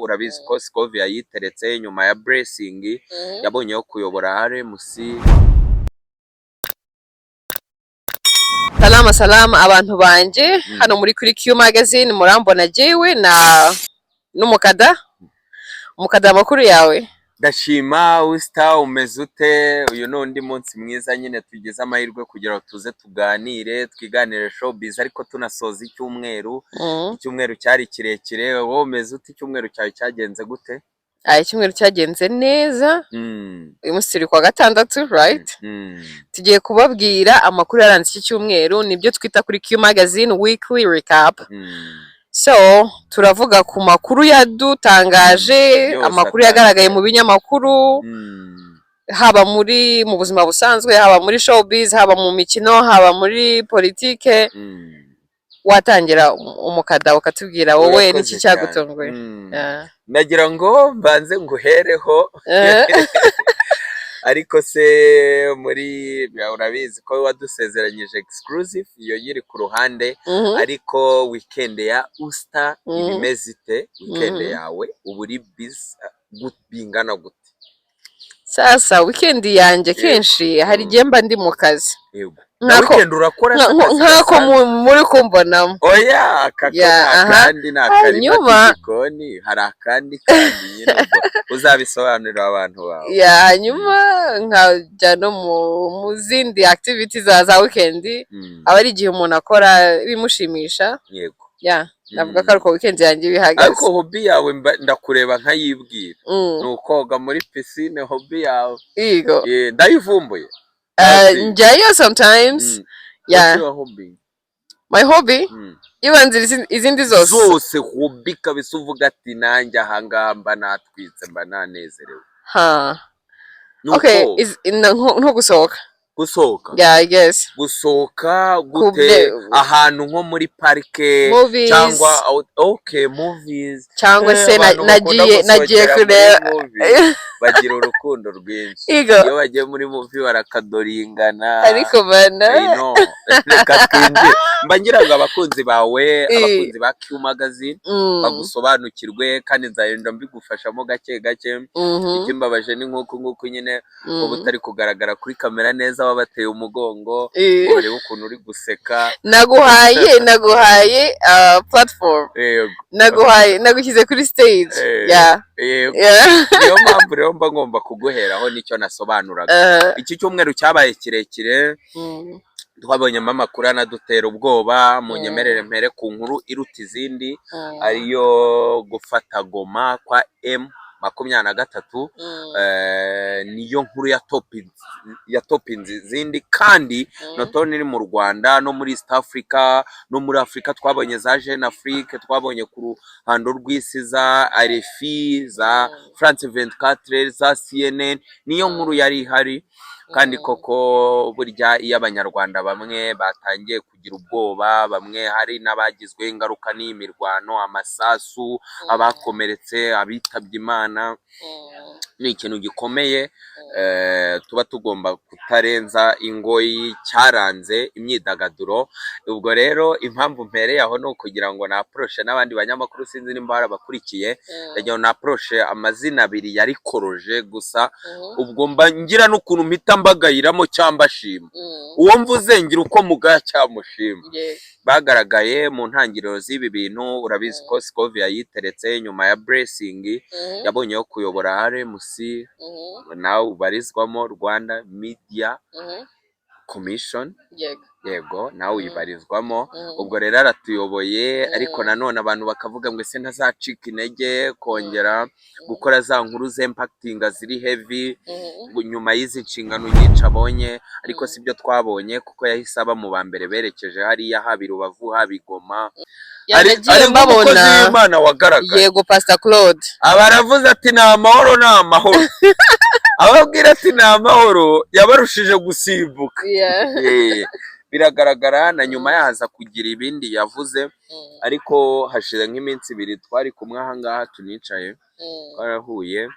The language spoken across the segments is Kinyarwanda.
urabizi ko Scovia yiteretse nyuma ya Blessing yabonye yo kuyobora RMC. Salama abantu banje hano muri kuri Q magazine murambona jewe na n'umukada amakuru yawe. Ndashima Usta umeze ute? Uyu nundi munsi mwiza nyine tugize amahirwe kugira ngo tuze tuganire twiganire showbiz ariko tunasoza icyumweru. Icyumweru cyari kirekire, wowe umeze ute? Icyumweru cyawe cyagenze gute? Icyumweru cyagenze neza. Uyu munsi turi kwa gatandatu, right? Tugiye kubabwira amakuru yaranze iki cyumweru, nibyo twita kuri Q magazine weekly recap. So turavuga ku makuru yadutangaje, amakuru yagaragaye mu binyamakuru, haba mu buzima busanzwe, haba muri showbiz, haba mu mikino, haba muri politike. Watangira umukada ukatubwira wowe n'iki cyagutunguye. Nagira ngo mbanze nguhereho ariko se muri urabizi ko wadusezeranyije exclusive iyo yiri ku ruhande, ariko weekend ya Usta ibimeze ite? Weekend yawe uburi busy bingana gute? Sasa weekend yanjye kenshi hari igihe mba ndi mu kazi. Weekend urakora nkako muri kumbonamo. Oya kandi nakarima kigoni hari akandi nyine uzabisobanurira abantu bawe. Hanyuma nkajya no mu zindi activities za weekend, aba ari igihe umuntu akora bimushimisha. Yego. Navuga ko ariko weekend yanjye bihagaze. Ariko hobby yawe ndakureba nkayibwira. Nukoga muri piscine hobby yawe. Yego. Ndayivumbuye. Njyayo sometimes. My hobby? Ibanzira izindi zose hobby kabisa uvuga ati nanjye ahangaha mba natwitse mba nanezerewe. Okay, nko gusohoka. I guess. Gusohoka gute ahantu nko muri parike cyangwa movies cyangwa se nagiye kureba bagira urukundo rwinshi iyo bagiye muri movie barakadoringana ariko bana mba ngira ngo abakunzi bawe abakunzi ba Q magazine bagusobanukirwe kandi nzayenda mbigufashamo gake ikimbabaje ni nkuko nyine ubu utari kugaragara kuri kamera neza wabateye umugongo urebe ukuntu uri guseka. Naguhaye platform. Nagushyize kuri stage. Niyo mpamvu rero mba ngomba kuguheraho nicyo nasobanuraga. Iki cyumweru cyabaye kirekire, twabonyemo amakuru anadutera ubwoba. mu nyemerere mpere ku nkuru iruta izindi ariyo gufata Goma kwa M23. Niyo nkuru ya topinzi zindi kandi notone iri mu Rwanda no muri East Africa no muri Africa. Twabonye za Jeune Afrique, twabonye ku ruhando rw'isi za RFI, za France 24, za CNN. Niyo nkuru yari ihari kandi koko burya iyo abanyarwanda bamwe batangiye kugira ubwoba, bamwe hari n'abagizwe ingaruka n'imirwano, amasasu, abakomeretse, abitabye Imana, ni ikintu gikomeye. Tuba tugomba kutarenza ingoyi cyaranze imyidagaduro. Ubwo rero impamvu mpereye aho no kugira ngo na approach n'abandi banyamakuru sinzi nimba barabakurikiye, ndagira na approach amazina abiri yari koroje gusa ubwo mba ngira n'ukuntu mpita mbagayiramo cyamba shima uwo mvuze ngira uko mugaya cyamushima. Bagaragaye mu ntangiriro z'ibi bintu, urabizi ko Scovia yiteretse nyuma ya Blessing yabonye yo kuyobora RMC, nawe ubarizwamo Rwanda Media Commission. Yego nawe uyibarizwamo. Ubwo rero aratuyoboye ariko nanone abantu bakavuga ngo ese ntazacika intege kongera gukora za nkuru z'impactinga ziri heavy nyuma y'izi nshingano nyinshi abonye, ariko sibyo twabonye kuko yahise aba mu bambere berekeje hariya haba Rubavu haba Goma. Yanagiye mbabona Imana wagaragaye. Yego Pastor Claude abaravuze ati na amahoro ababwira ati na amahoro yabarushije gusimbuka. Biragaragara na nyuma yaza kugira ibindi yavuze, ariko hashize nk'iminsi ibiri twari kumwe aha ngaha tunicaye twarahuye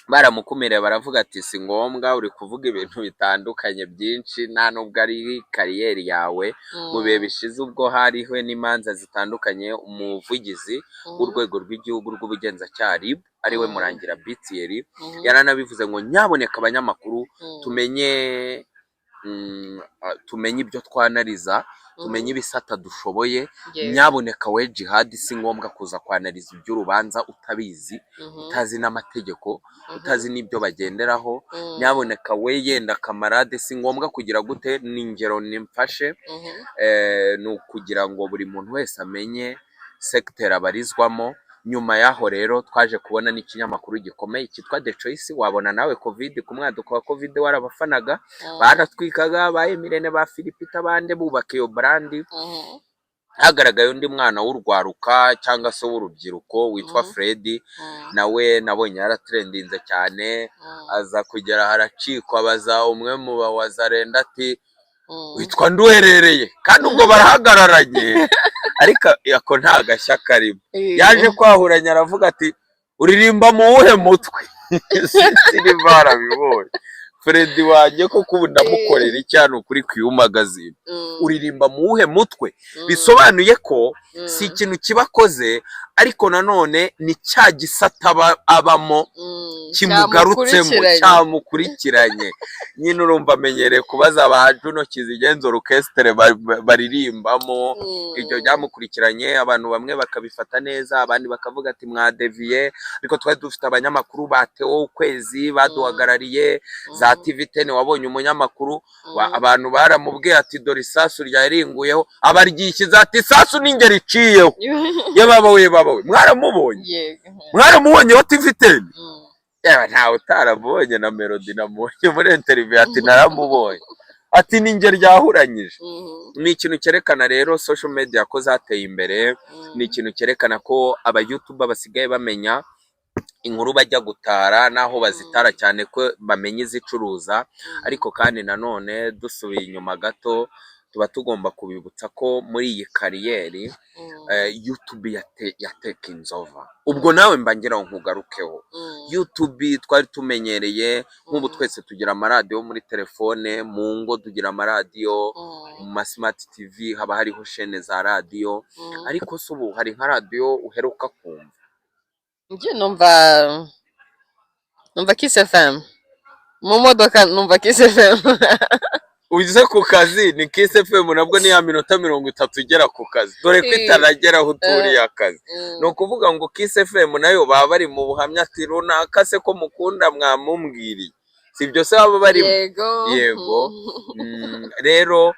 baramukumiriye baravuga ati si ngombwa, uri kuvuga ibintu bitandukanye byinshi nta nubwo ari kariyeri yawe. Mu bihe bishize ubwo hariho n'imanza zitandukanye, umuvugizi w'urwego rw'igihugu rw'ubugenzacyaha RIB ariwe Murangira Thierry yaranabivuze ngo nyaboneka abanyamakuru tumenye ibyo twanariza, tumenye ibisata dushoboye. Nyaboneka we Jihad, si ngombwa kuza kwanariza iby'urubanza utabizi, utazi n'amategeko, utazi n'ibyo bagenderaho. Nyaboneka we yenda kamarade, si ngombwa kugira gute. N'ingero nimfashe ni ukugira ngo buri muntu wese amenye secteur abarizwamo. Nyuma yaho rero twaje kubona n'ikinyamakuru gikomeye cyitwa The Choice. Wabona nawe covid, ku mwaduko wa covid warabafanaga, baratwikaga, ba Emirene, ba Philipita, bande bubaka iyo brand. Hagaragaye undi mwana w'urwaruka cyangwa se w'urubyiruko witwa Freddy, nawe nabonye yaratrendinze cyane, aza kugera haracikwa, baza umwe mu bawazarenda ati witwa Nduherereye, kandi ubwo barahagararanye ariko ako nta gashya karimo. Yaje kwahuranya aravuga ati uririmba mu wuhe mutwe? Siri barabibonye Freddy wanjye ko kubu ndamukorera icyano kuri Q Magazine. Uririmba mu wuhe mutwe? Bisobanuye ko si ikintu kibakoze, ariko nanone ni cya gisata abamo kimugarutsemo, cyamukurikiranye. Nyine urumva amenyereye kubaza abajuno Kizigenza orchestre baririmbamo. Ibyo byamukurikiranye, abantu bamwe bakabifata neza, abandi bakavuga ati mwadeviye. Ariko twari dufite abanyamakuru batewo ukwezi baduhagarariye, za TV10 wabonye umunyamakuru abantu baramubwiye ati dore isasu ryaringuyeho, abaryishyize ati isasu n'ingeri iciyeho. Yebabawe mwaramubonye wa TV10? Yewe ntawe utarabonye, na Melody namubonye muri interview ati naramubonye, ati n'ingeri ryahuranyije. Ni ikintu cyerekana rero social media ko zateye imbere. Ni ikintu cyerekana ko aba YouTuber basigaye bamenya inkuru bajya gutara naho bazitara, cyane ko bamenye izicuruza. Ariko kandi nanone dusubiye inyuma gato, tuba tugomba kubibutsa ko muri iyi kariyeri YouTube yateka inzova. Ubwo nawe mbangira nkugarukeho. YouTube twari tumenyereye, nk'ubu twese tugira amaradiyo muri telefone, mu ngo tugira amaradiyo, mu smart TV haba hariho chaîne za radio. Ariko se ubu hari nka radio uheruka kumva? Njye numva Kiss FM mu modoka, numva Kiss FM. Uze ku kazi ni Kiss FM, nabwo ni ya minota 30 ugera ku kazi, dore ko itaragera aho uturiye akazi. No kuvuga ngo Kiss FM nayo baba bari mu buhamya ati runaka se ko mukunda mwamumbwiriye, sibyo se baba bari yego. Rero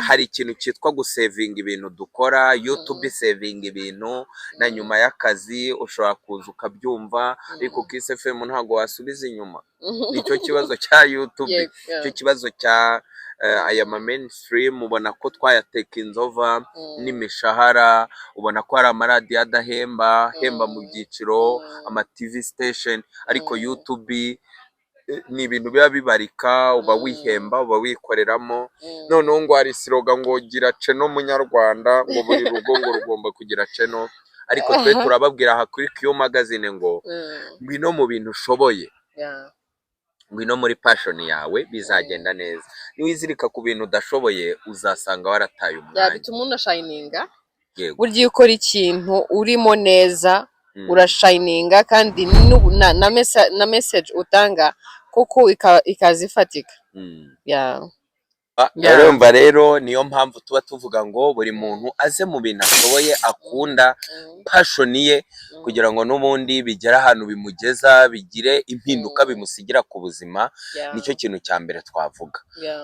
hari ikintu cyitwa gusevinga ibintu dukora. YouTube saving ibintu, na nyuma y'akazi ushobora kuza ukabyumva. Ariko Kiss FM ntago wasubiza inyuma. Nicyo kibazo cya YouTube, cyo kibazo cya aya mainstream. Ubona ko twayateka inzova n'imishahara, ubona ko hari amaradiyo adahemba mu byiciro, ama TV station. Ariko YouTube ni ibintu biba bibarika, uba wihemba, uba wikoreramo. Noneho ngo hari slogan ngo gira channel munyarwanda, ngo buri rugo ngo rugomba kugira channel. Ariko twe turababwira aha kuri Q Magazine ngo ngwino mu bintu ushoboye, ngwino muri passion yawe, bizagenda neza. Niwizirika ku bintu udashoboye uzasanga warataye umwanya. Bituma unashininga. Burya ukora ikintu urimo neza urashininga, kandi na message utanga kuko ikazifatika. Urumva rero niyo mpamvu tuba tuvuga ngo buri muntu aze mu bintu ashoboye, akunda, passion ye, kugira ngo n'ubundi bigera ahantu bimugeza, bigire impinduka bimusigira ku buzima. Nicyo kintu cya mbere twavuga.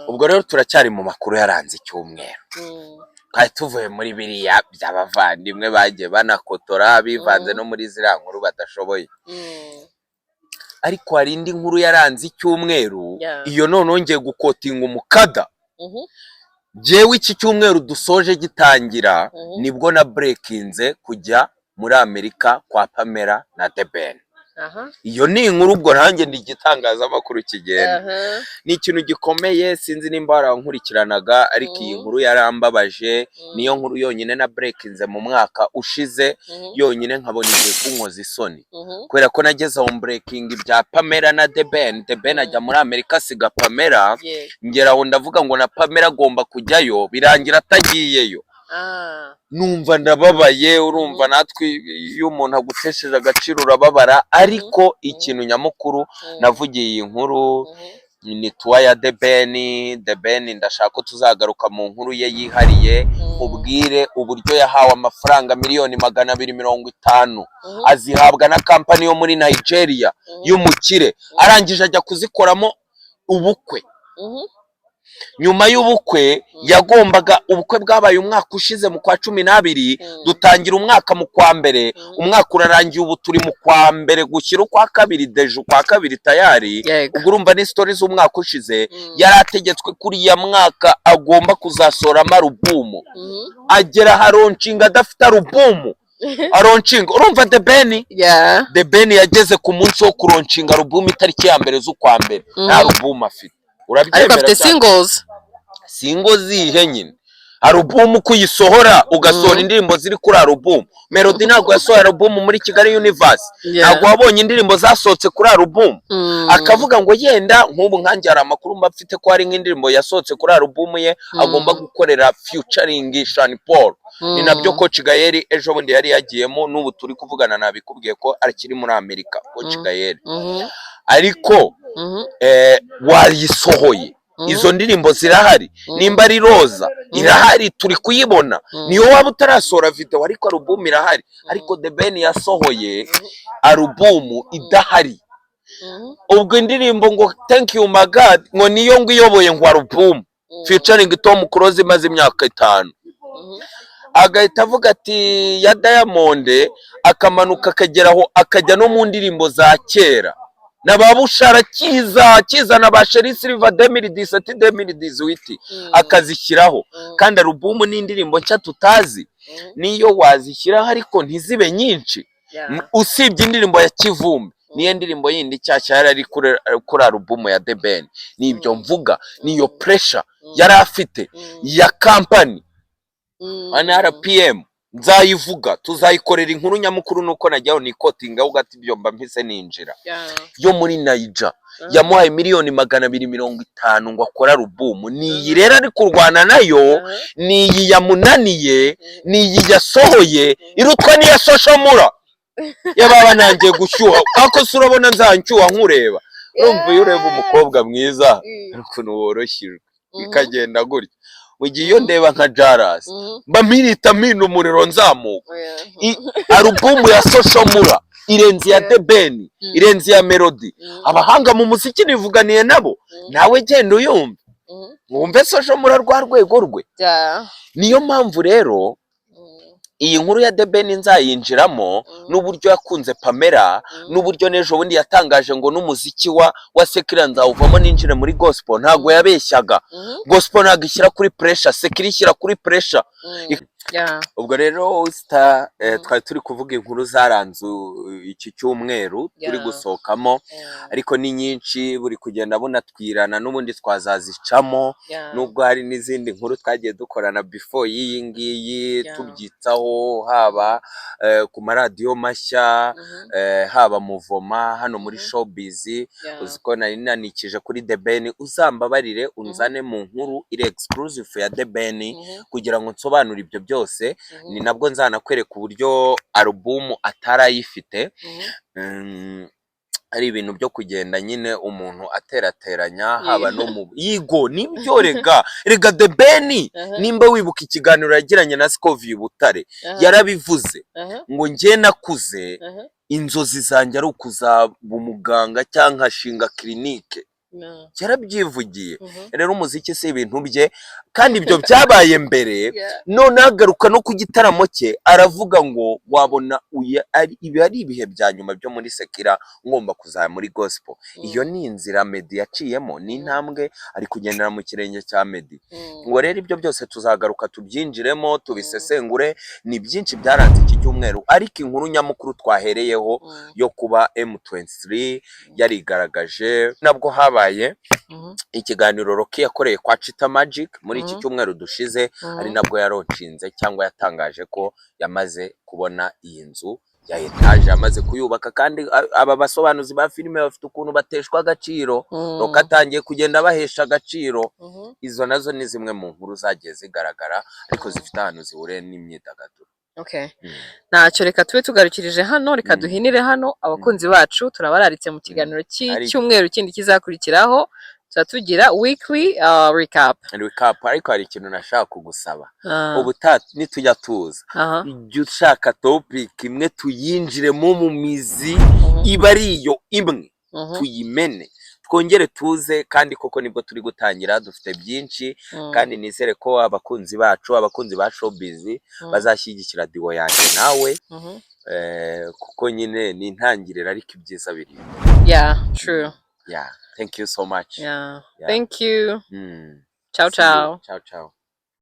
Ubwo rero turacyari mu makuru yaranze icyumweru. Kandi tuvuye muri biriya by'abavandimwe bagiye banakotora bivanze no muri ziriya nkuru badashoboye. Ariko hari indi nkuru yaranze icyumweru, iyo none ngiye gukotinga umukada. Jewe iki cyumweru dusoje gitangira nibwo na breakinze kujya muri Amerika kwa Pamela na The Ben. iyo ni inkuru ubwo nanjye ndi igitangazamakuru kigenda ni ikintu gikomeye sinzi nimba warankurikiranaga ariko iyi nkuru yarambabaje niyo nkuru yonyine na breakinze mu mwaka ushize yonyine nkabona igiye kunkoza isoni kubera ko nageze aho breaking bya Pamela na The Ben ajya muri Amerika asiga Pamela ngera aho ndavuga ngo na Pamela agomba kujyayo birangira atagiyeyo numva ndababaye urumva natwe iyo umuntu agutesheje agaciro urababara ariko ikintu nyamukuru navugiye iyi nkuru ni tuwa ya The Ben ndashaka ko tuzagaruka mu nkuru ye yihariye ubwire uburyo yahawe amafaranga miliyoni 250 azihabwa na kampani yo muri Nigeria y'umukire arangije ajya kuzikoramo ubukwe nyuma y'ubukwe yagombaga ubukwe bwabaye umwaka ushize mu kwa 12 dutangira umwaka mu kwa mbere umwaka urarangiye ubu turi mu kwa mbere gushyira ukwa kabiri deje ukwa kabiri tayari ubwo urumva ni stories z'umwaka ushize yarategetswe kuri ya mwaka agomba kuzasorama alubumu agera haronshinga adafite alubumu aronshinga urumva The Ben yageze ku munsi wo kuronshinga alubumu itariki ya mbere z'ukwa mbere nta alubumu afite ariko afite singles zihe nyine alubumu kuyisohora ugasohora indirimbo ziri kuri alubumu Melody ntabwo yasohora alubumu muri Kigali Universe ntabwo wabonye indirimbo zasohotse kuri alubumu akavuga ngo yenda nk'ubu nkanjye hari amakuru mba mfite ko hari nk'indirimbo yasohotse kuri alubumu ye agomba gukorera featuring Sean Paul ni nabyo Coach Gael ejo bundi yari yagiyemo n'ubu turi kuvugana nabikubwiye ko akiri muri Amerika Coach Gael ariko wayisohoye izo ndirimbo zirahari nimba ari Roza irahari turi kuyibona niyo waba utarasohora video ariko alubumu irahari ariko The Ben yasohoye alubumu idahari ubwo indirimbo ngo Thank You My God ngo niyo ngo iyoboye ngo alubumu featuring Tom Close imaze imyaka 5 agahita avuga ati ya Diamond akamanuka akageraho akajya no mu ndirimbo za kera na babushara kiza na ba Sherry Silver 2017 akazishyiraho kandi alubumu n'indirimbo nshya tutazi niyo wazishyiraho ariko ntizibe nyinshi usibye indirimbo ya Kivumbi niyo ndirimbo yindi cyashya yari kuri alubumu ya The Ben nibyo mvuga niyo pressure yari afite ya company RPM nzayivuga tuzayikorera inkuru nyamukuru nuko najyaho nikotinga ugati ibyo mba mpise ninjira yo muri Niger yamuhaye miliyoni 250 ngo akora alubumu niyi rero ari kurwana nayo niyi yamunaniye niyi yasohoye irutwa niya Soshomura yababa nangiye gushyuha ako surabona nzancyuha nkureba urumva iyo ureba umukobwa mwiza ukuntu woroshye ikagenda gutya mugiye iyo ndeba nka Jaras mba mpirita mpinda umuriro nzamuka alubumu ya Soshomura irenzi ya The Ben irenzi ya Melody abahanga mu muziki nivuganiye nabo nawe genda uyumve wumve Soshomura rwa rwego rwe niyo mpamvu rero iyi nkuru ya The Ben nzayinjiramo n'uburyo yakunze Pamela n'uburyo nejo bundi yatangaje ngo n'umuziki wa Sekira nzawuvamo ninjire muri gospel ntago yabeshyaga gospel ntago ishyira kuri pressure Sekira ishyira kuri pressure ubwo rero Star twari turi kuvuga inkuru zaranze iki cyumweru turi gusohokamo ariko ni nyinshi buri kugenda bunatwirana n'ubundi twazazicamo nubwo hari n'izindi nkuru twagiye dukorana before iyi ngiyi tubyitsaho haba ku maradiyo mashya haba muvoma hano muri showbiz uziko nari nanikije kuri The Ben uzambabarire unzane mu nkuru iri exclusive ya The Ben kugira ngo nsobanure ibyo byose ni nabwo nzanakwereka uburyo alubumu atarayifite ari ibintu byo kugenda nyine umuntu aterateranya haba no mu yigo nibyo rega The Ben nimba wibuka ikiganiro yagiranye na Scovie Butare yarabivuze ngo ngiye nakuze inzozi zanjye ari ukuzaba umuganga cyangwa shinga clinique yarabyivugiye. Rero umuziki si ibintu bye, kandi ibyo byabaye mbere. None agaruka no ku gitaramo cye aravuga ngo wabona ibi ari ibihe bya nyuma byo muri Sekira, ngomba kuzaya muri gospel. Iyo ni inzira Meddy yaciyemo, ni intambwe ari kugendera mu kirenge cya Meddy. Ngo rero ibyo byose tuzagaruka tubyinjiremo tubisesengure. Ni byinshi byaranze iki cyumweru, ariko inkuru nyamukuru twahereyeho yo kuba M23 yarigaragaje, nabwo habaye ikiganiro Rocky yakoreye kwa Chita Magic muri iki cyumweru dushize, ari nabwo yaronshinze cyangwa yatangaje ko yamaze kubona iyi nzu ya etaje, yamaze kuyubaka. Kandi aba basobanuzi ba filime bafite ukuntu bateshwa agaciro, Rocky atangiye kugenda bahesha agaciro. Izo nazo ni zimwe mu nkuru zagiye zigaragara, ariko zifite ahantu zihuriye n'imyidagaduro. Okay. Ntacyo, reka tube tugarukirije hano, reka duhinire hano. Abakunzi bacu turabararitse mu kiganiro cy'icyumweru kindi kizakurikiraho, tugira weekly recap. Ariko hari ikintu nashaka kugusaba. Nitujya tuza, ijya ushaka topic imwe tuyinjiremo mu mizi, iba ari iyo imwe, tuyimene, twongere tuze. Kandi koko nibwo turi gutangira, dufite byinshi, kandi nizere ko abakunzi bacu, abakunzi ba showbiz bazashyigikira diwo yanjye nawe, kuko nyine ni intangiriro, ariko ibyiza biri. True. Thank you so much. Thank you. Ciao ciao. Ciao ciao.